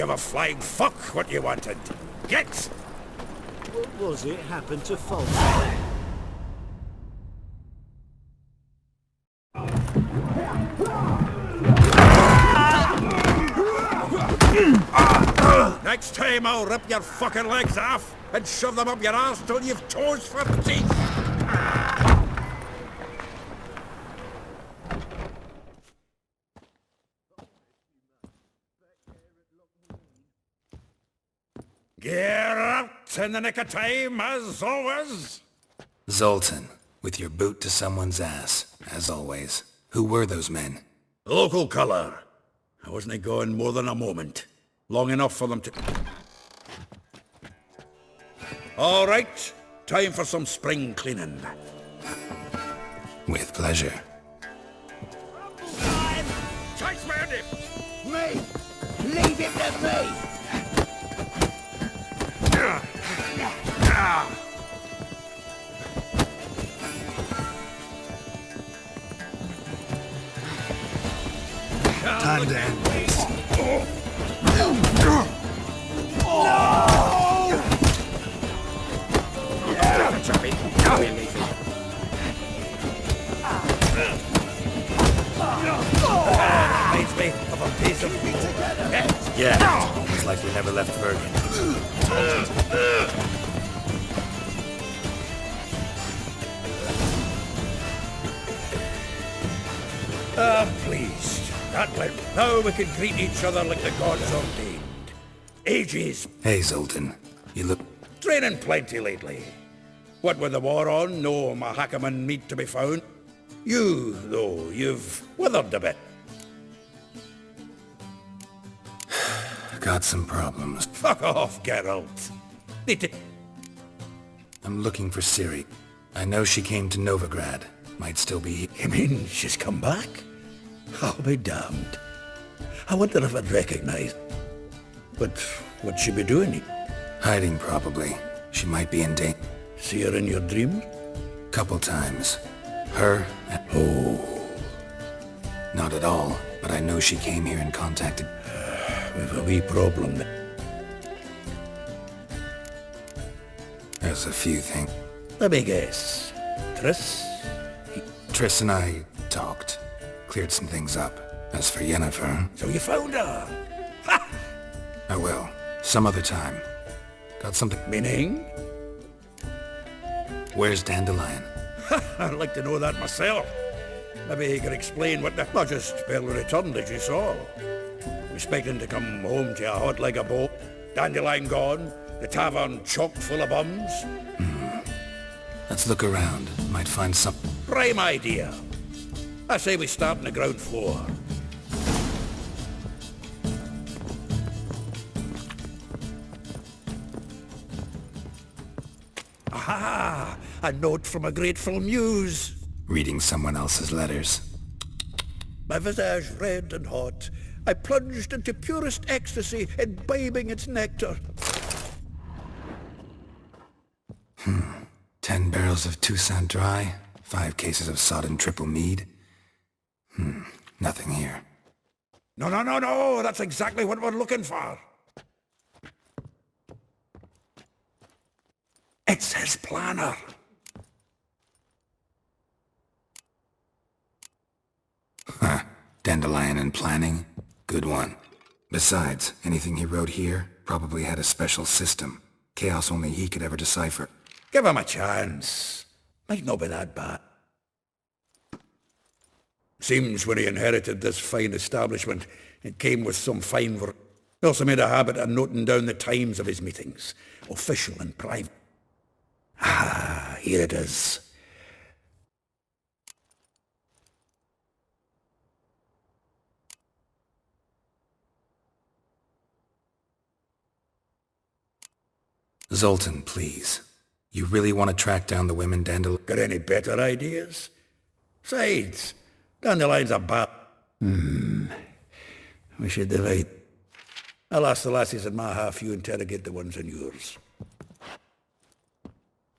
give a flying fuck what you wanted. Get! What was it happened to falter? Next time I'll rip your fucking legs off and shove them up your arse till you've toes for teeth. Get out in the nick of time, as always. Zoltan, with your boot to someone's ass, as always. Who were those men? Local colour. I wasn't gone more than a moment. Long enough for them to... All right, time for some spring cleaning. With pleasure. Chase me, Andy! Me! Leave him to me! Time to end this. Reminds me of a piece of... Yeah, almost like we never left Bergen. Pleased. That went. Now we can greet each other like the gods ordained. Ages. Hey, Zoltan. You look... Training plenty lately. What with the war on, no Mahakaman meat to be found. You, though, you've withered a bit. Got some problems. Fuck off, Geralt. Need to... I'm looking for Ciri. I know she came to Novigrad. Might still be here. You mean she's come back? I'll be damned. I wonder if I'd recognize. But what'd she be doing? Hiding, probably. She might be in danger. See her in your dreams? Couple times. Her and... Oh. Not at all, but I know she came here and contacted... We've a wee problem then. There's a few things. Let me guess. Triss? Triss and I talked. Cleared some things up. As for Yennefer... So you found her? Ha! I will. Some other time. Got something... Meaning? Where's Dandelion? I'd like to know that myself. Maybe he could explain what the... I just barely returned, as you saw. Expecting to come home to a hot like a boat. Dandelion gone. The tavern chock full of bums. Let's look around. Might find some... Prime idea. I say we start on the ground floor. Aha! A note from a grateful muse. Reading someone else's letters. My visage red and hot, I plunged into purest ecstasy, imbibing its nectar. 10 barrels of Toussaint Dry, 5 cases of sodden triple mead. Nothing here. No, that's exactly what we're looking for. It's his planner. Dandelion and planning? Good one. Besides, anything he wrote here probably had a special system. Chaos only he could ever decipher. Give him a chance. Might not be that bad. Seems when he inherited this fine establishment, it came with some fine work. He also made a habit of noting down the times of his meetings, official and private. Ah, here it is. Zoltan, please. You really want to track down the women Dandelion? Got any better ideas? Besides, Dandelion's a bat. We should divide. I'll ask the lassies in my half, you interrogate the ones in yours.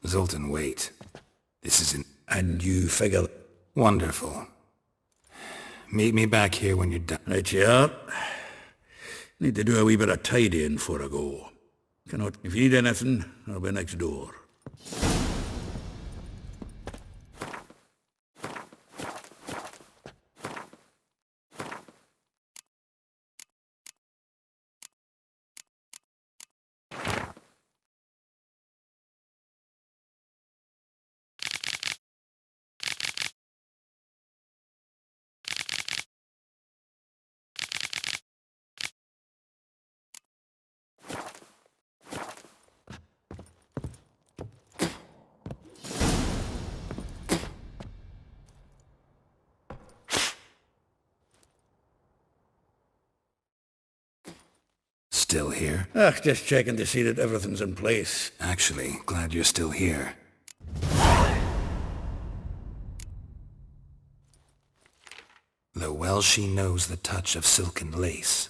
Zoltan, wait. This isn't... And you figure... Wonderful. Meet me back here when you're done. Right you are. Need to do a wee bit of tidying before I go. If you need anything, I'll be next door. Still here? Just checking to see that everything's in place. Actually, glad you're still here. Though well she knows the touch of silken lace.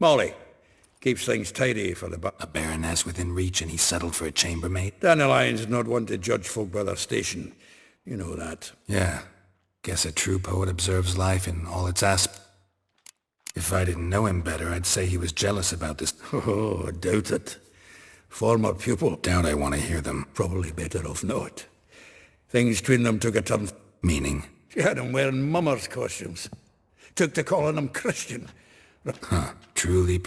Molly, keeps things tidy for the A baroness within reach and he settled for a chambermaid? Dandelion's not one to judge folk by their station. You know that. Yeah. Guess a true poet observes life in all its aspects. If I didn't know him better, I'd say he was jealous about this. Oh, I doubt it. Former pupil. Doubt I want to hear them. Probably better off not. Things between them took a turn. Meaning? She had him wearing mummers' costumes. Took to calling him Christian. Huh. Truly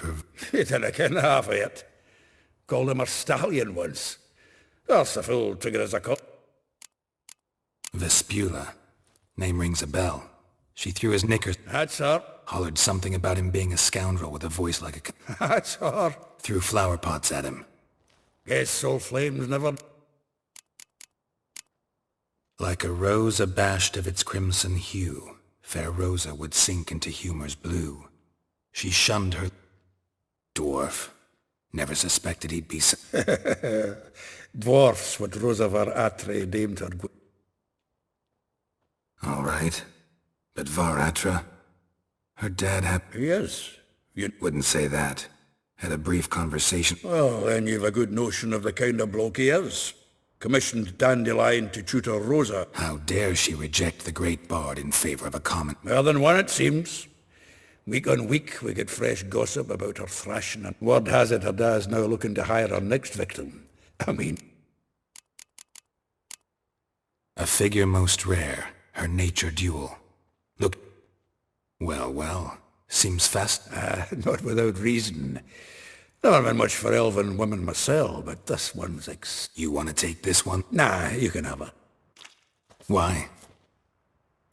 He didn't ken half of it. Called him a stallion once. That's the fool took it as a cut. Vespula. Name rings a bell. She threw his knickers. That's her. Hollered something about him being a scoundrel with a voice like a... That's her. Threw flower pots at him. Guess soul flames never... Like a rose abashed of its crimson hue, fair Rosa would sink into humor's blue. She shunned her... Dwarf. Never suspected he'd be so... Dwarfs what Rosa var Atre deemed her... All right. But Var Atra... Her dad had... Yes. You... Wouldn't say that. Had a brief conversation. Well, then you've a good notion of the kind of bloke he is. Commissioned Dandelion to tutor Rosa. How dare she reject the great bard in favor of a common... More than one, it seems. Week on week, we get fresh gossip about her thrashing, and word has it her dad's now looking to hire her next victim. I mean... A figure most rare, her nature dual. Look... Well, seems fast... Not without reason. Never been much for elven women myself, but this one's You want to take this one? Nah, you can have her. Why?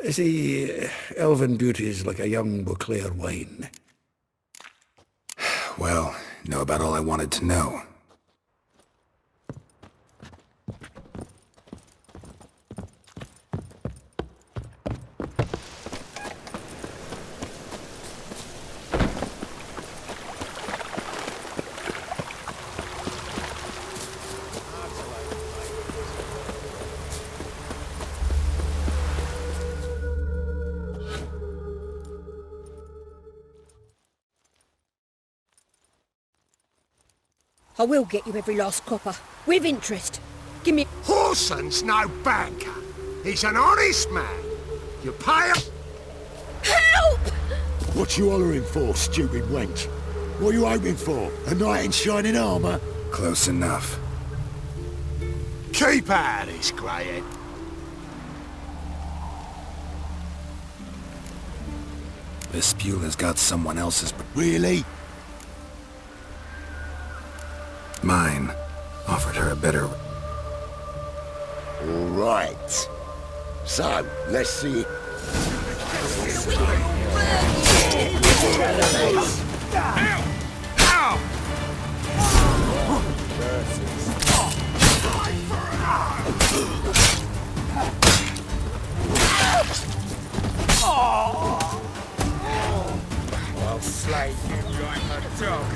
See, elven beauty's like a young Beauclair wine. Well, know about all I wanted to know. I will get you every last copper, with interest. Give me... Horson's no banker. He's an honest man. You pay him... Help! What you hollering for, stupid wench? What you hoping for? A knight in shining armour? Close enough. Keep out of this, greyhead. Vespula's got someone else's... Really? Mine. Offered her a better... All right. So, let's see. I'll slay you like a dog.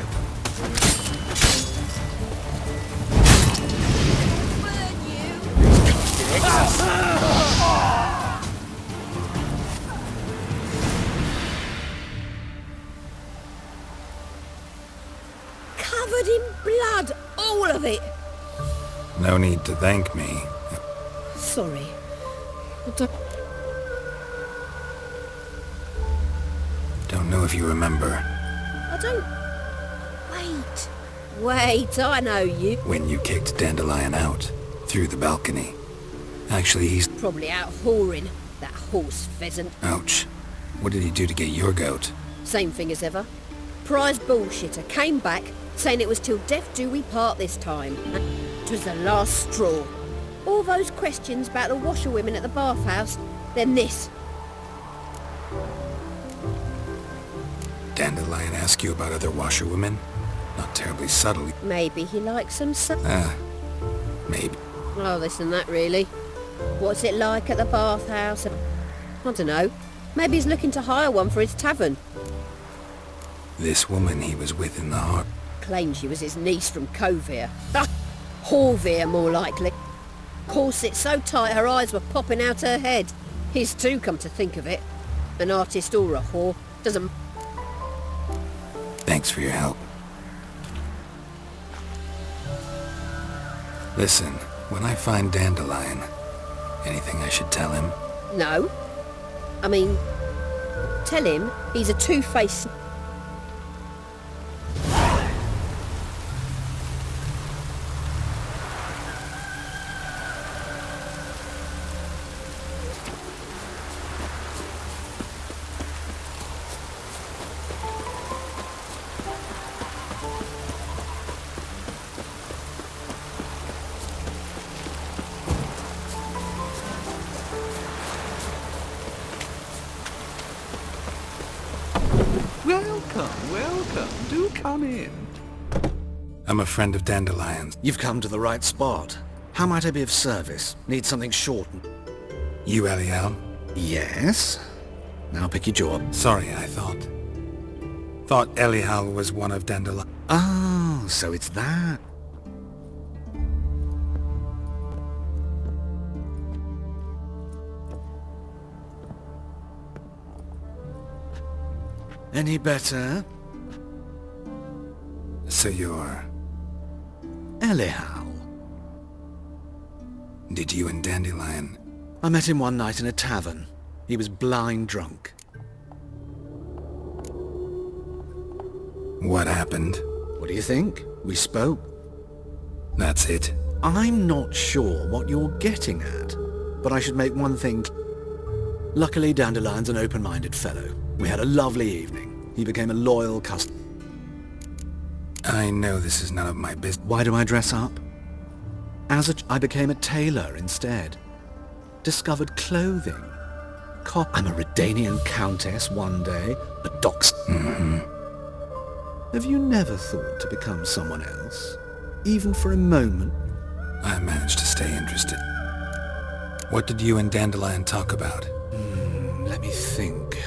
Covered in blood, all of it. No need to thank me. Sorry. Don't know if you remember. I don't Wait, I know you. When you kicked Dandelion out, through the balcony. Actually, he's... Probably out whoring, that horse pheasant. Ouch. What did he do to get your goat? Same thing as ever. Prize bullshitter came back, saying it was till death do we part this time. It was the last straw. All those questions about the washerwomen at the bathhouse, then this. Dandelion ask you about other washerwomen? Not terribly subtle. Maybe he likes some Maybe. Oh, this and that, really. What's it like at the bathhouse? I don't know. Maybe he's looking to hire one for his tavern. This woman he was with in the harp. Claimed she was his niece from Covere. Horvere, more likely. Corset so tight her eyes were popping out her head. His too, come to think of it. An artist or a whore. Doesn't... Thanks for your help. Listen, when I find Dandelion, anything I should tell him? No. I mean, tell him he's a two-faced... Welcome. Do come in. I'm a friend of Dandelion's. You've come to the right spot. How might I be of service? Need something shortened? You, Eliel? Yes. Now pick your jaw. Sorry, I thought. Thought Eliel was one of Dandelion. Oh, so it's that. Any better? So you're... Eliel. Did you and Dandelion... I met him one night in a tavern. He was blind drunk. What happened? What do you think? We spoke. That's it? I'm not sure what you're getting at, but I should make one thing. Luckily, Dandelion's an open-minded fellow. We had a lovely evening. He became a loyal customer. I know this is none of my business. Why do I dress up? I became a tailor instead. Discovered clothing. I'm a Redanian countess one day, a dox. Have you never thought to become someone else? Even for a moment? I managed to stay interested. What did you and Dandelion talk about? Let me think.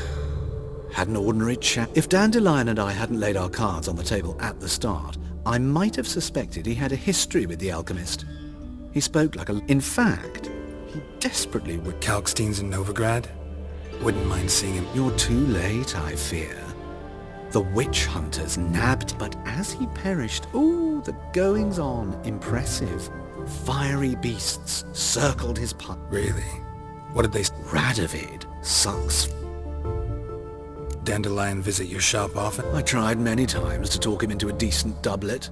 Had an ordinary chat. If Dandelion and I hadn't laid our cards on the table at the start, I might have suspected he had a history with the alchemist. He spoke like a... In fact, he desperately would... Kalkstein's in Novigrad? Wouldn't mind seeing him. You're too late, I fear. The witch hunters nabbed, but as he perished, ooh, the goings-on, impressive. Fiery beasts circled his pub. Really? What did they... Radovid sucks. Dandelion visit your shop often? I tried many times to talk him into a decent doublet.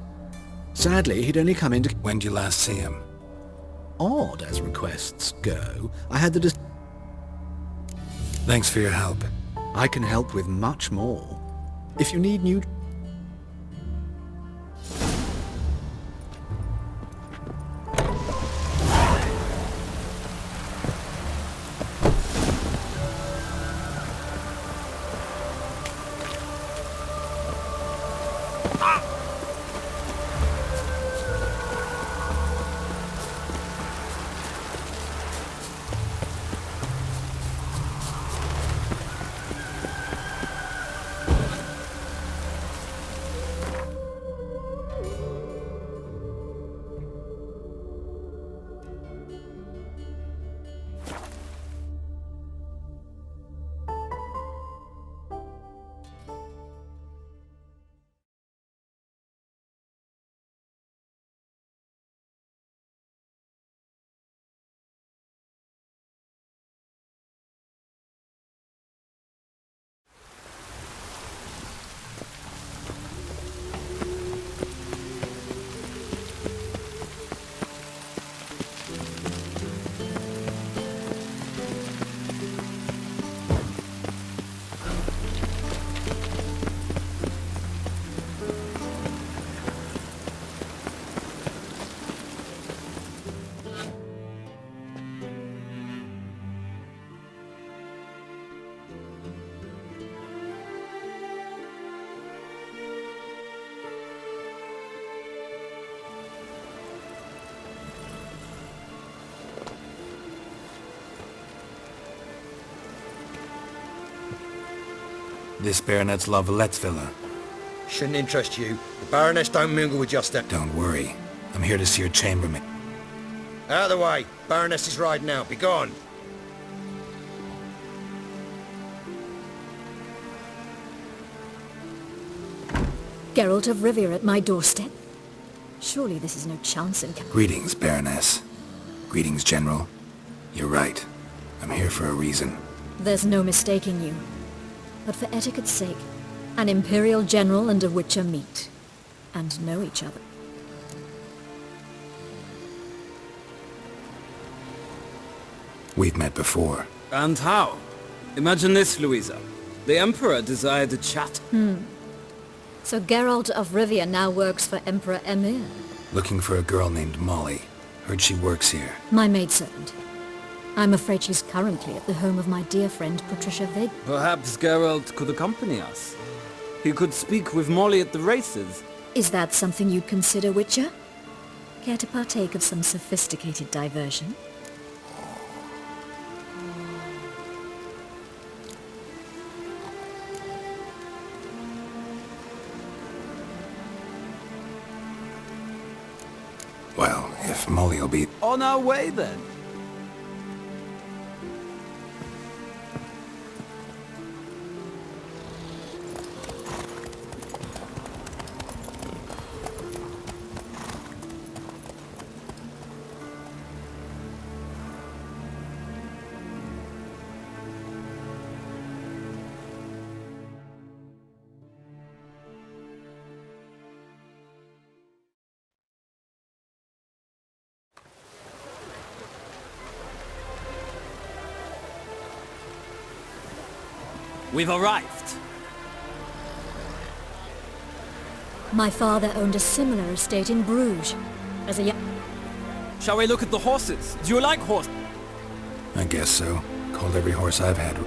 Sadly, he'd only come in to... When did you last see him? Odd as requests go, I had the... Thanks for your help. I can help with much more. If you need new... This Baronet's Lavallette's villa. Shouldn't interest you. The Baroness don't mingle with just that. Don't worry. I'm here to see your chambermaid. Out of the way. Baroness is riding out. Be gone. Geralt of Rivia at my doorstep? Surely this is no chance encounter. Greetings, Baroness. Greetings, General. You're right. I'm here for a reason. There's no mistaking you. But for etiquette's sake, an Imperial General and a Witcher meet. And know each other. We've met before. And how? Imagine this, Louisa. The Emperor desired a chat. So Geralt of Rivia now works for Emperor Emir. Looking for a girl named Molly. Heard she works here. My maidservant. I'm afraid she's currently at the home of my dear friend Patricia Veg. Perhaps Geralt could accompany us. He could speak with Molly at the races. Is that something you'd consider, Witcher? Care to partake of some sophisticated diversion? Well, if Molly'll be... On our way, then. We've arrived. My father owned a similar estate in Bruges. As a young... Shall we look at the horses? Do you like horses? I guess so. Called every horse I've had.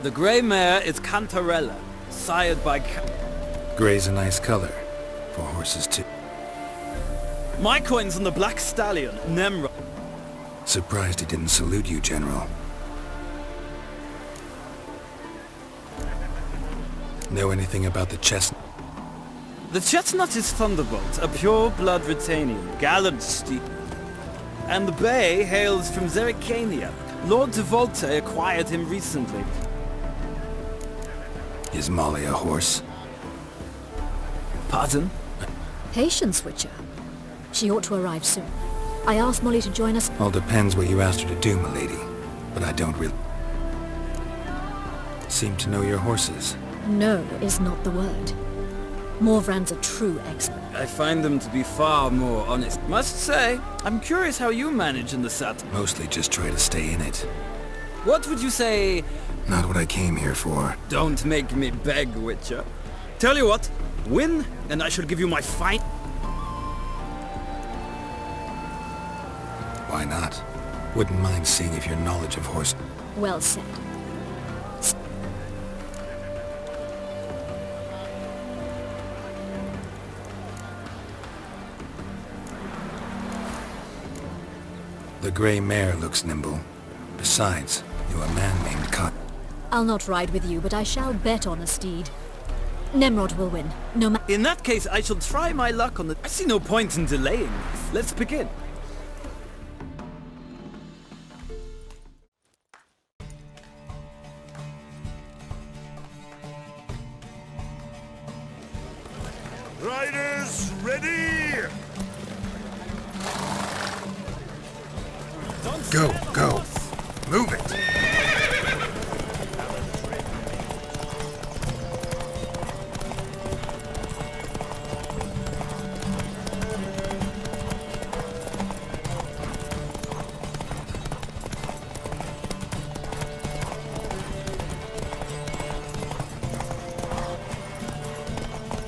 The grey mare is Cantarella, sired by Gray's a nice color. For horses too. My coin's on the black stallion, Nemrod. Surprised he didn't salute you, General. Know anything about the chestnut? The chestnut is Thunderbolt, a pure-blood Retanian, gallant steed. And the bay hails from Zericania. Lord de Volte acquired him recently. Is Molly a horse? Pardon? Patience, Witcher. She ought to arrive soon. I asked Molly to join us. All depends what you asked her to do, milady. But I don't really... seem to know your horses. No is not the word. Morvrand's a true expert. I find them to be far more honest. Must say, I'm curious how you manage in the saddle. Mostly just try to stay in it. What would you say? Not what I came here for. Don't make me beg, Witcher. Tell you what, win, and I shall give you my fine... Why not? Wouldn't mind seeing if your knowledge of horse... Well said. The grey mare looks nimble. Besides, you're a man named Cut. I'll not ride with you, but I shall bet on a steed. Nemrod will win, no matter... In that case, I shall try my luck on the... I see no point in delaying this. Let's begin. Riders, ready! Go, go. Move it.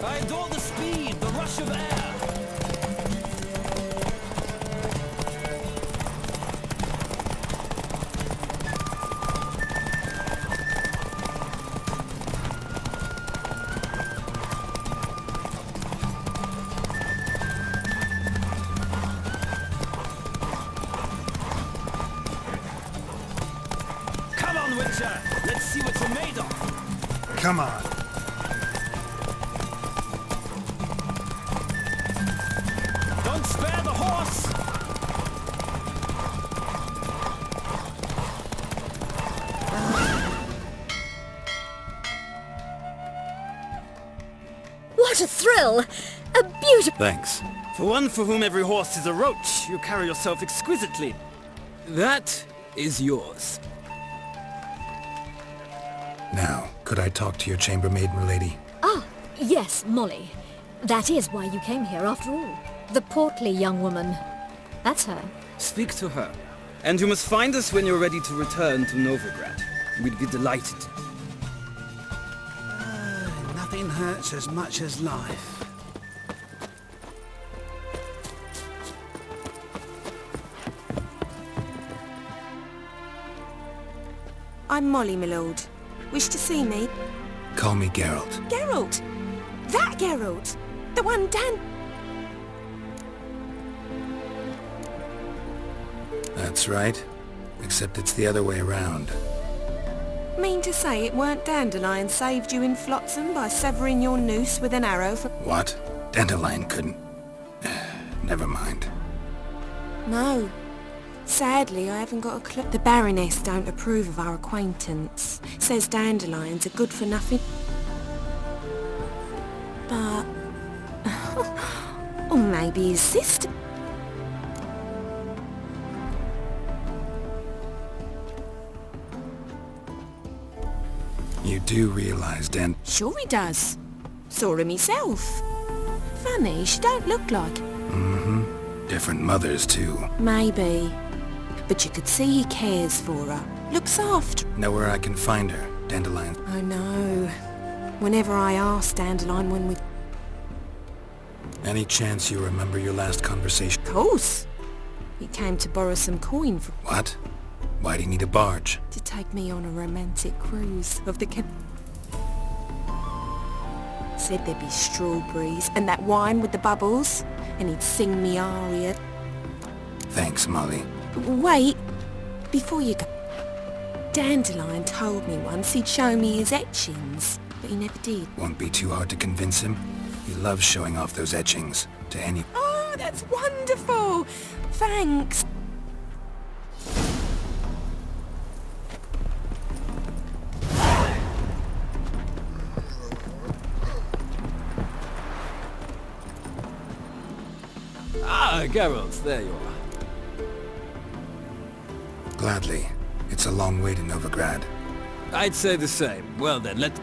I adore the speed, the rush of air. Come on, Witcher! Let's see what you're made of! Come on. Don't spare the horse! What a thrill! A beautiful... Thanks. For one for whom every horse is a roach, you carry yourself exquisitely. That is yours. Now, could I talk to your chambermaid, milady? Ah, yes, Molly. That is why you came here after all. The portly young woman. That's her. Speak to her. And you must find us when you're ready to return to Novigrad. We'd be delighted. Nothing hurts as much as life. I'm Molly, my lord. Wish to see me? Call me Geralt. Geralt! That Geralt! The one Dan... That's right. Except it's the other way around. Mean to say it weren't Dandelion saved you in Flotsam by severing your noose with an arrow from... What? Dandelion couldn't... Never mind. No. Sadly, I haven't got a clue. The Baroness don't approve of our acquaintance. Says Dandelion's a good-for-nothing... But... or maybe his sister... You do realize Sure he does. Saw her myself. Funny, she don't look like... Mm-hmm. Different mothers, too. Maybe. But you could see he cares for her. Looks after... Know where I can find her, Dandelion? I know. Whenever I ask Dandelion when we... Any chance you remember your last conversation? Of course. He came to borrow some coin for... What? Why do you need a barge? To take me on a romantic cruise of the... Said there'd be strawberries and that wine with the bubbles, and he'd sing me aria. Thanks, Molly. Wait, before you go. Dandelion told me once he'd show me his etchings, but he never did. Won't be too hard to convince him. He loves showing off those etchings to any... Oh, that's wonderful! Thanks. Ah, Geralt, there you are. Gladly. It's a long way to Novigrad. I'd say the same. Well then, let...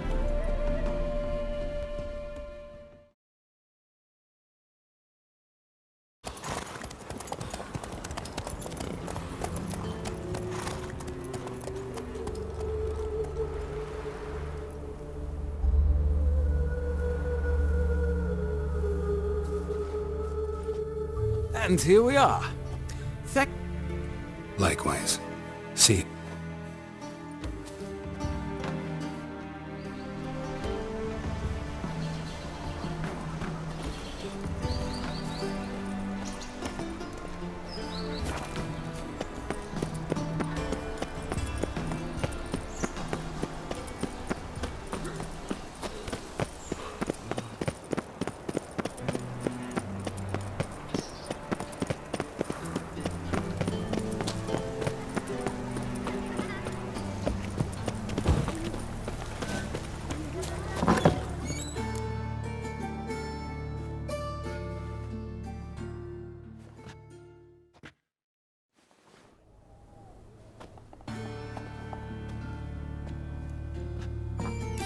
And here we are. Likewise. See.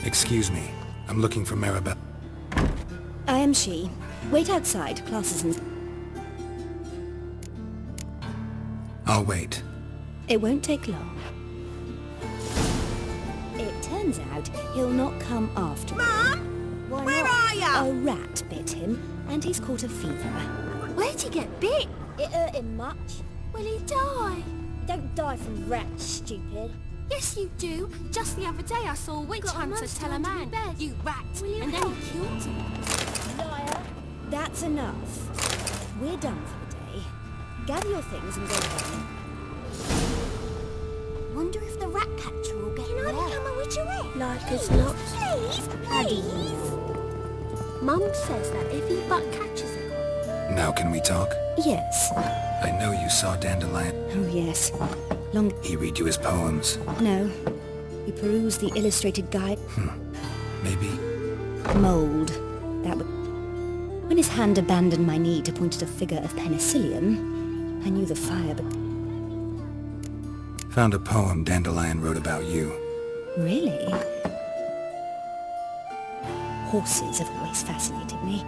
Excuse me. I'm looking for Maribel. I am she. Wait outside, classes and... I'll wait. It won't take long. It turns out he'll not come after me. Mum? Why Where not? are ya? A rat bit him, and he's caught a fever. Where'd he get bit? It hurt him much. Will he die? Don't die from rats, stupid. Yes, you do. Just the other day I saw a witch hunter tell a man, "You rat," and then he killed him. Liar. That's enough. We're done for the day. Gather your things and go home. Wonder if the rat catcher will get Can I become a witcherette? Like as not. Please, please. Mum says that if he but catches a goth. Now can we talk? Yes. I know you saw Dandelion. Oh, yes. He read you his poems. No. We perused the illustrated guide. Maybe. Mould. That would... When his hand abandoned my knee to point at a figure of penicillium, I knew the fire, but... Found a poem Dandelion wrote about you. Really? Horses have always fascinated me.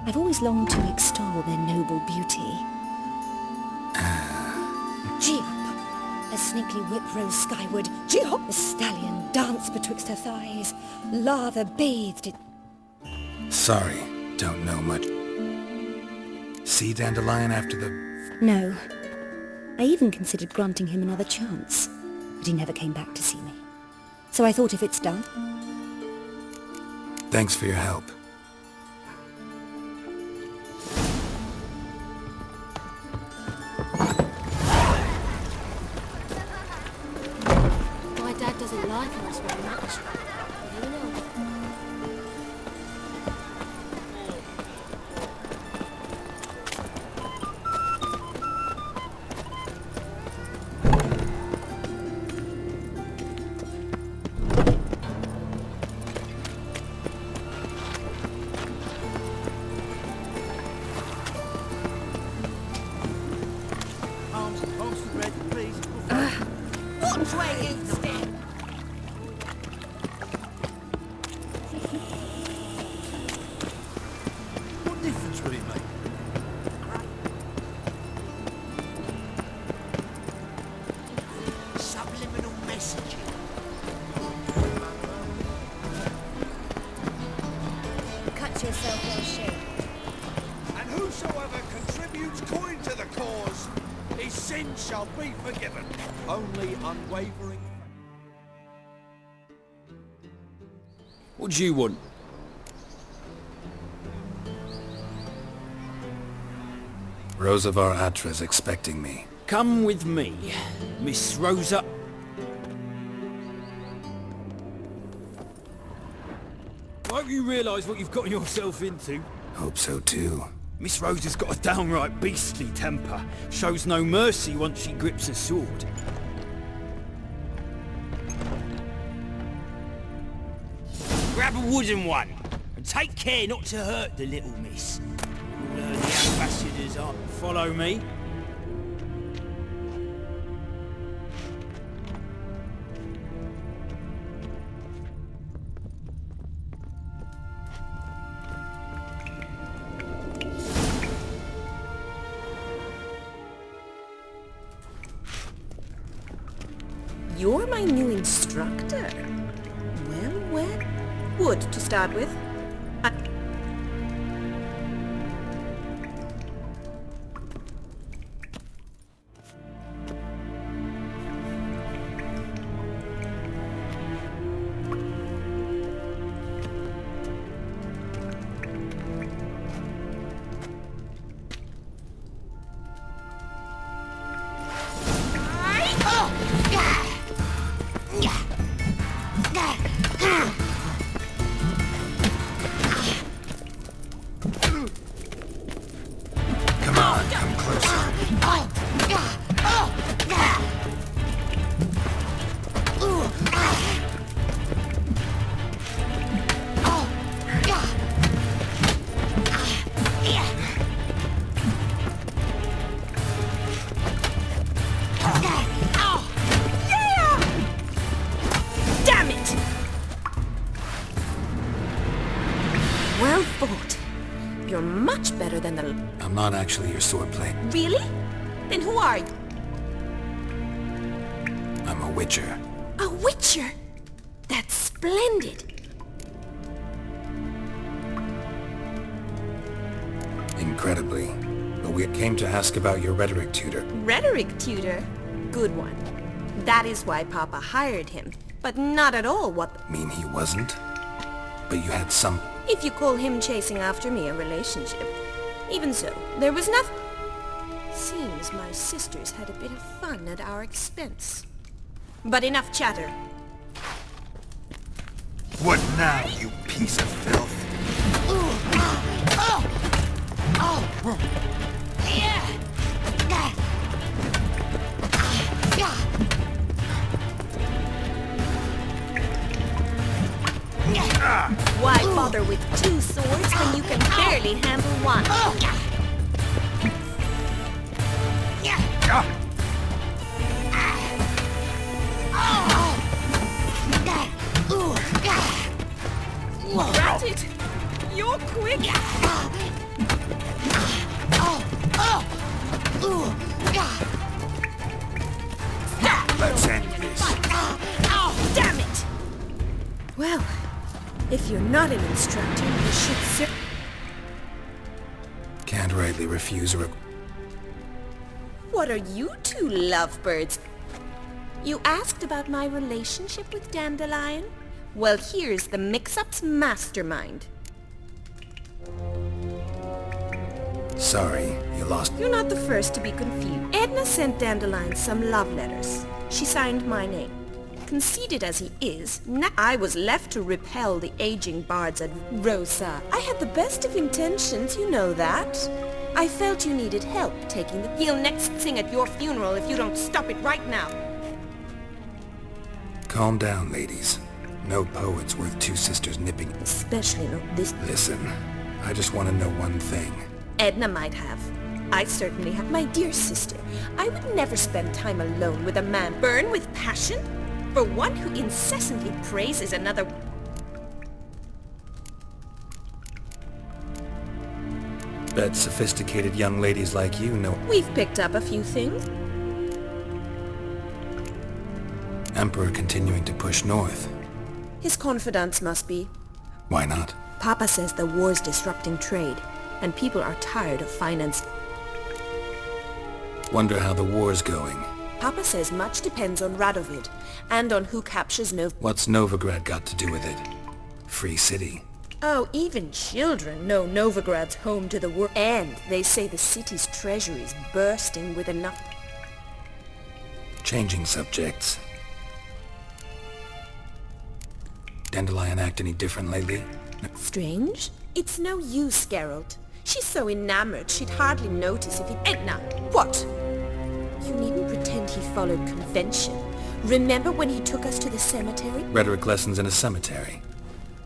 I've always longed to extol their noble beauty. Gee up! A snaky whip rose skyward. Gee hop! The stallion danced betwixt her thighs. Lather bathed it. Sorry, don't know much. See Dandelion after the... No. I even considered granting him another chance, but he never came back to see me. So I thought if it's done... Thanks for your help. My dad doesn't like us very much. But you know. Which way you stand? What difference would it make? Subliminal messaging. Cut yourself in shape. And whosoever contributes coin to the cause, his sins shall be forgiven. Only unwavering. What do you want? Rosa var Atra's expecting me. Come with me, Miss Rosa. I hope you realise what you've gotten yourself into. Hope so too. Miss Rosa's got a downright beastly temper. Shows no mercy once she grips a sword. Grab a wooden one, and take care not to hurt the little miss. You'll learn the ambassadors are. Follow me. You're my new instructor. Well, well. Wood, to start with. Well fought. You're much better than the... I'm not actually your swordplay. Really? Then who are you? I'm a witcher. A witcher? That's splendid. Incredibly. But we came to ask about your rhetoric tutor. Rhetoric tutor? Good one. That is why Papa hired him. But not at all what... Mean he wasn't? But you had some... If you call him chasing after me a relationship. Even so, there was nothing... Seems my sisters had a bit of fun at our expense. But enough chatter. What now, you piece of filth? Why bother with two swords when you can barely handle one? Rat it! You're quick! Let's end this. Damn it! Well, if you're not an instructor, you should Can't rightly refuse a What are you two lovebirds? You asked about my relationship with Dandelion? Well, here's the mix-up's mastermind. Sorry, you lost. You're not the first to be confused. Edna sent Dandelion some love letters. She signed my name. Conceited as he is, I was left to repel the aging bards at Rosa. I had the best of intentions, you know that. I felt you needed help taking the... He'll next sing at your funeral if you don't stop it right now. Calm down, ladies. No poet's worth two sisters nipping. Especially not this... Listen, I just want to know one thing. Edna might have. I certainly have. My dear sister, I would never spend time alone with a man burn with passion for one who incessantly praises another... Bet sophisticated young ladies like you know... We've picked up a few things. Emperor continuing to push north. His confidants must be. Why not? Papa says the war's disrupting trade, and people are tired of finance. Wonder how the war's going. Papa says much depends on Radovid, and on who captures What's Novigrad got to do with it? Free city. Oh, even children know Novigrad's home to the world, and they say the city's treasury is bursting with enough... Changing subjects. Dandelion act any different lately? Strange? It's no use, Geralt. She's so enamored she'd hardly notice if it... Edna! What? You needn't pretend he followed convention. Remember when he took us to the cemetery? Rhetoric lessons in a cemetery.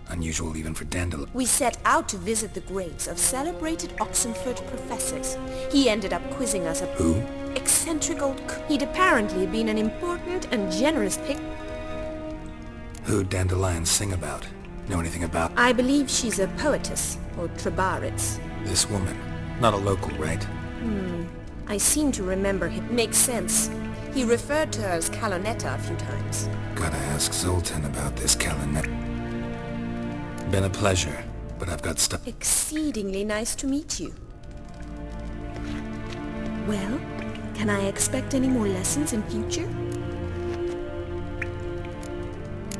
Unusual even for Dandelion. We set out to visit the graves of celebrated Oxenford professors. He ended up quizzing us about... Who? Eccentric old... He'd apparently been an important and generous pick... Who'd Dandelion sing about? Know anything about? I believe she's a poetess, or Trebaritz. This woman. Not a local, right? I seem to remember him. Makes sense. He referred to her as Calonetta a few times. Gotta ask Zoltan about this Calanet. Been a pleasure, but I've got stuff. Exceedingly nice to meet you. Well, can I expect any more lessons in future?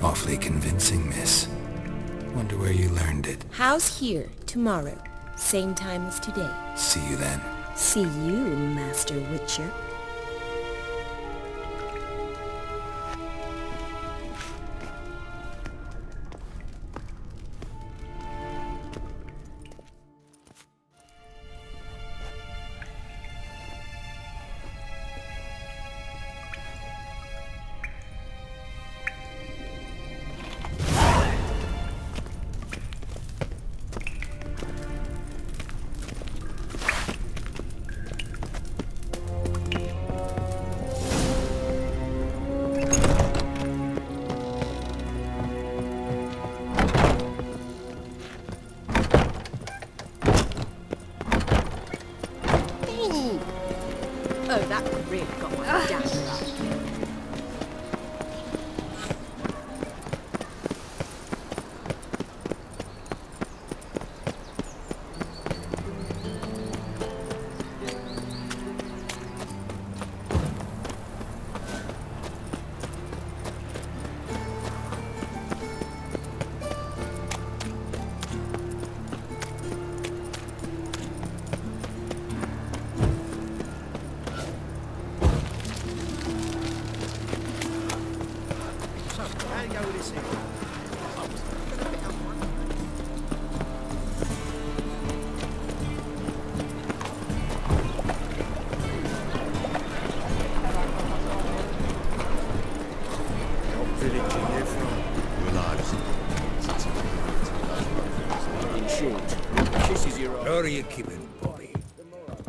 Awfully convincing, miss. Wonder where you learned it. How's here, tomorrow? Same time as today. See you then. See you, Master Witcher. Oh, that really got my dander up. are you keeping, Bobby?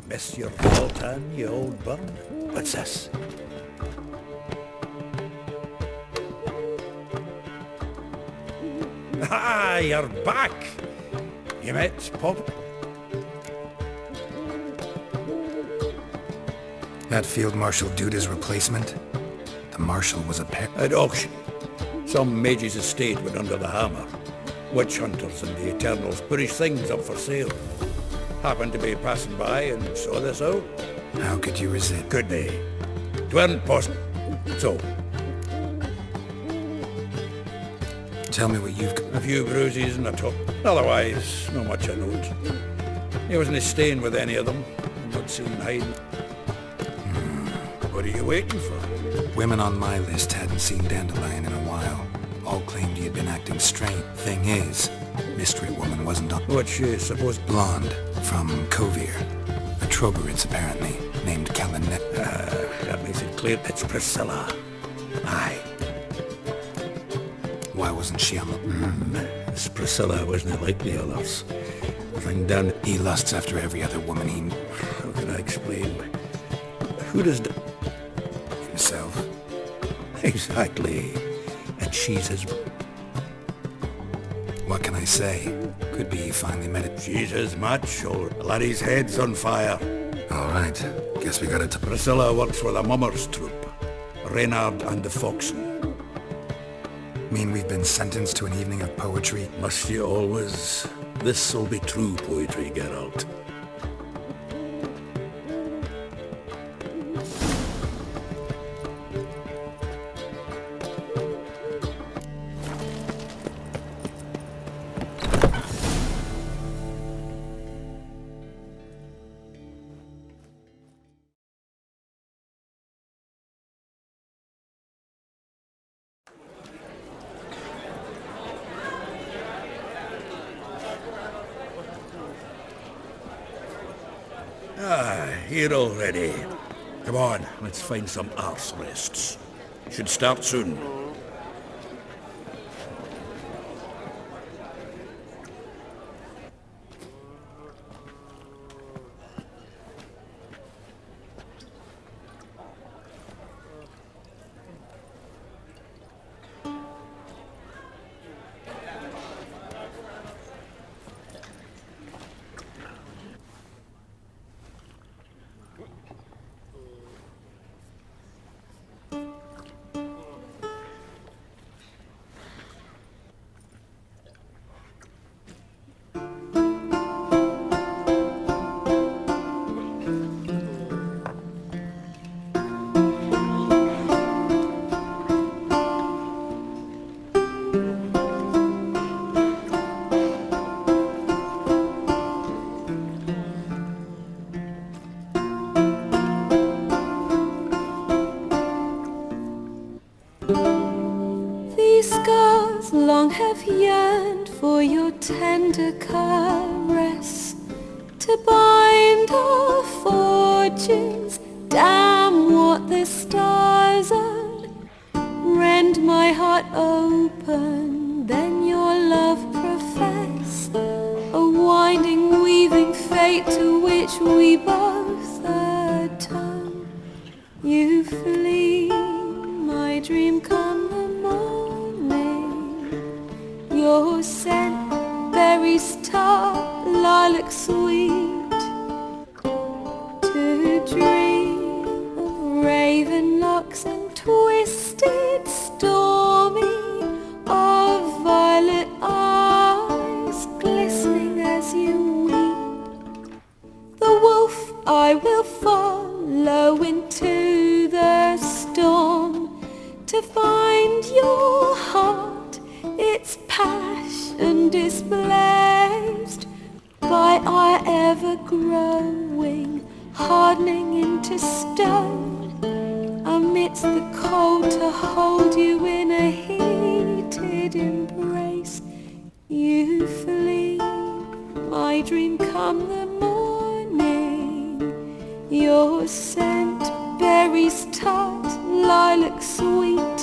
Miss your Voltan, you old burn? What's this? Ah, you're back! You met Pop? That Field Marshal Duda's replacement? The Marshal was a pair... At auction. Some mage's estate went under the hammer. Witch hunters and the Eternals pushed things up for sale. Happened to be passing by and saw this out. How could you resist? Could they? 'Tweren't possible. So, tell me what you've got. a few bruises and a top. Otherwise, not much I note. He wasn't staying with any of them. Not seen hiding. What are you waiting for? Women on my list hadn't seen Dandelion in a while. All claimed he had been acting strange. Thing is, Mystery Woman wasn't on... What's she supposed... Blonde, from Kovir. A Troberits, apparently, named Kalinet. That makes it clear it's Priscilla. Aye. Why wasn't she on the... This Priscilla wasn't like the others. Thing down... He lusts after every other woman he... How can I explain? Who does... Himself. Exactly. And she's his... What can I say? Could be he finally met it. She's his match, or the laddie's head's on fire. All right. Guess we got it. Priscilla works for the Mummers troupe. Reynard and the Foxen. Mean we've been sentenced to an evening of poetry? Must you always? This'll be true poetry, Geralt. Here already. Come on, let's find some arse rests. Should start soon. long have yearned for your tender caress, to bind our fortunes. Damn what the stars are. Rend my heart open, then your love profess, a winding, weaving fate to which we both atone. You flee, my dream come the morning, your scent, berries tart, lilac sweet, to dream of raven locks and twisted stormy, of violet eyes glistening as you weep. The wolf I will follow into the storm, to find your heart, its passion displaced by our ever-growing, hardening into stone. Amidst the cold, to hold you in a heated embrace. You flee, my dream come the morning, your scent, berries tart, lilac sweet,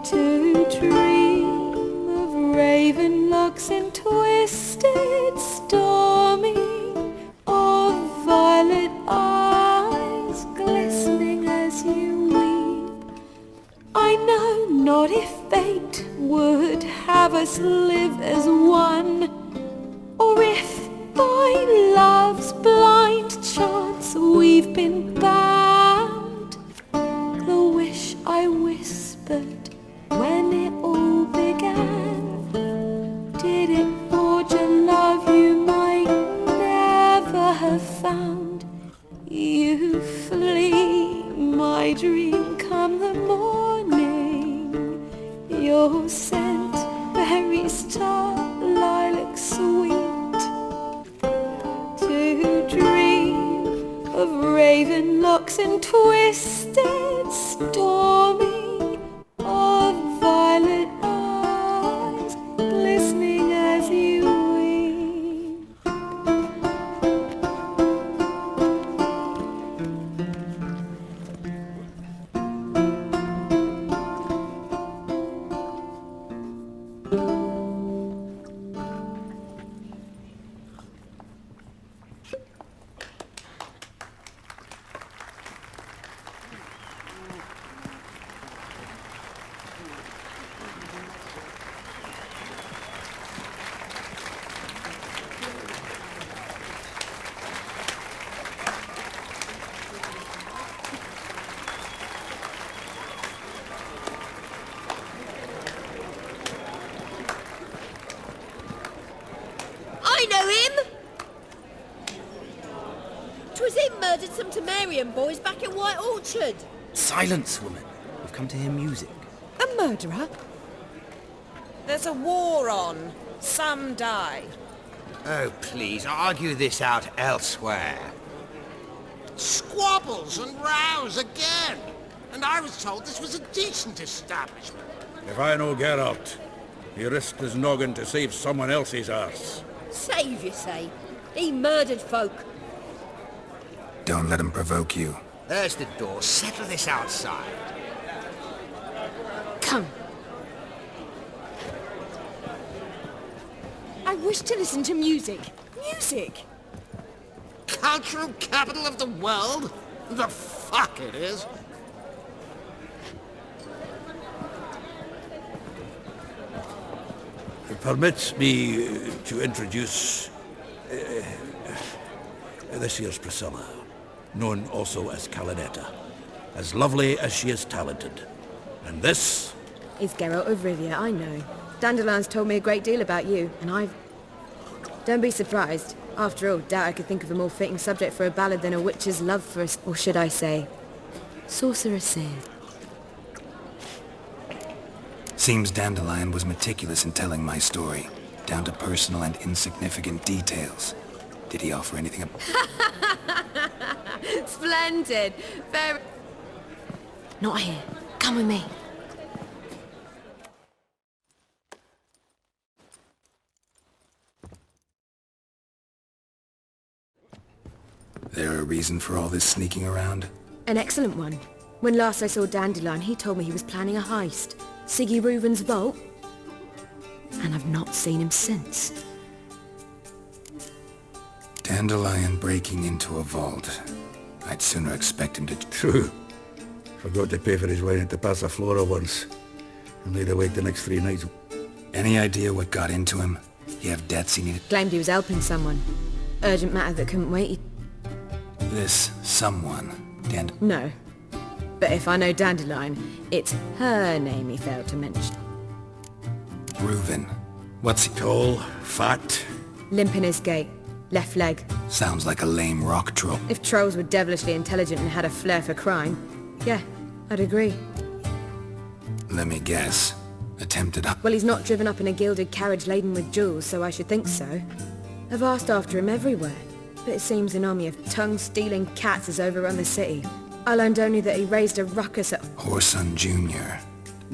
to dream of raven locks and twisted storm. eyes glistening as you weep. I know not if fate would have us live as one, or if by love's blind chance we've been bound. The wish I whispered when it all began, did it forge a love you might never have found? You flee, my dream, come the morning, your scent, berry star, lilac sweet. To dream of raven locks and twisted, stormy, of violet eyes glistening as you weep. I know him! 'Twas him murdered some Temerian boys back in White Orchard. Silence, woman. We've come to hear music. A murderer? There's a war on. Some die. Oh, please, argue this out elsewhere. Squabbles and rows again! And I was told this was a decent establishment. If I know Geralt, he risked his noggin to save someone else's arse. Save, you say? He murdered folk. Don't let him provoke you. There's the door. Settle this outside. Come. I wish to listen to music. Music! Cultural capital of the world? The fuck it is. Permits me to introduce this here's Priscilla, known also as Calinetta, as lovely as she is talented. And this is Geralt of Rivia, I know. Dandelion's told me a great deal about you, and I've... Don't be surprised. After all, doubt I could think of a more fitting subject for a ballad than a witch's love for us, or should I say, sorceress save. Seems Dandelion was meticulous in telling my story, down to personal and insignificant details. Did he offer anything? Splendid! Very... Not here. Come with me. There a reason for all this sneaking around? An excellent one. When last I saw Dandelion, he told me he was planning a heist. Siggy Reuven's vault. And I've not seen him since. Dandelion breaking into a vault. I'd sooner expect him to... True. Forgot to pay for his wine at the Passaflora once. And laid awake the next 3 nights. Any idea what got into him? He have debts he needed? Claimed he was helping someone. Urgent matter that couldn't wait. This someone, No. But if I know Dandelion, it's her name he failed to mention. Reuven. What's he? Tall, fat. Limp in his gait. Left leg. Sounds like a lame rock troll. If trolls were devilishly intelligent and had a flair for crime, yeah, I'd agree. Let me guess. Attempted up. Well, he's not driven up in a gilded carriage laden with jewels, so I should think so. I've asked after him everywhere, but it seems an army of tongue-stealing cats has overrun the city. I learned only that he raised a ruckus at... Whoreson Jr.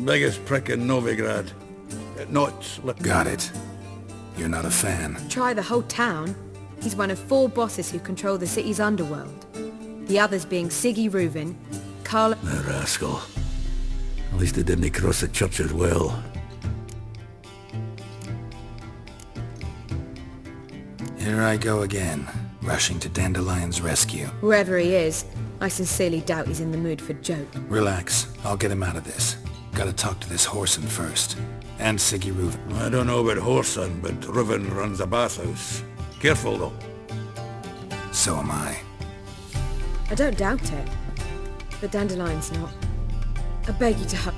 Biggest prick in Novigrad. Not... Got it. You're not a fan. Try the whole town. He's one of 4 bosses who control the city's underworld. The others being Siggy Reuven, Carl... The rascal. At least he didn't cross the church as well. Here I go again. rushing to Dandelion's rescue. Wherever he is, I sincerely doubt he's in the mood for joke. Relax. I'll get him out of this. Gotta talk to this Whoreson first. And Siggy Reuven. I don't know about Whoreson, but Reuven runs a bathhouse. Careful, though. So am I. I don't doubt it. But Dandelion's not. I beg you to help.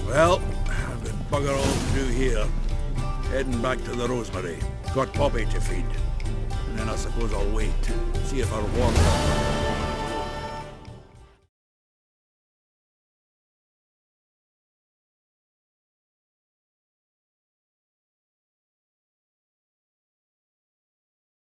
Well, I've got bugger all to do here. Heading back to the Rosemary. Got Poppy to feed. And then I suppose I'll wait. See if our warm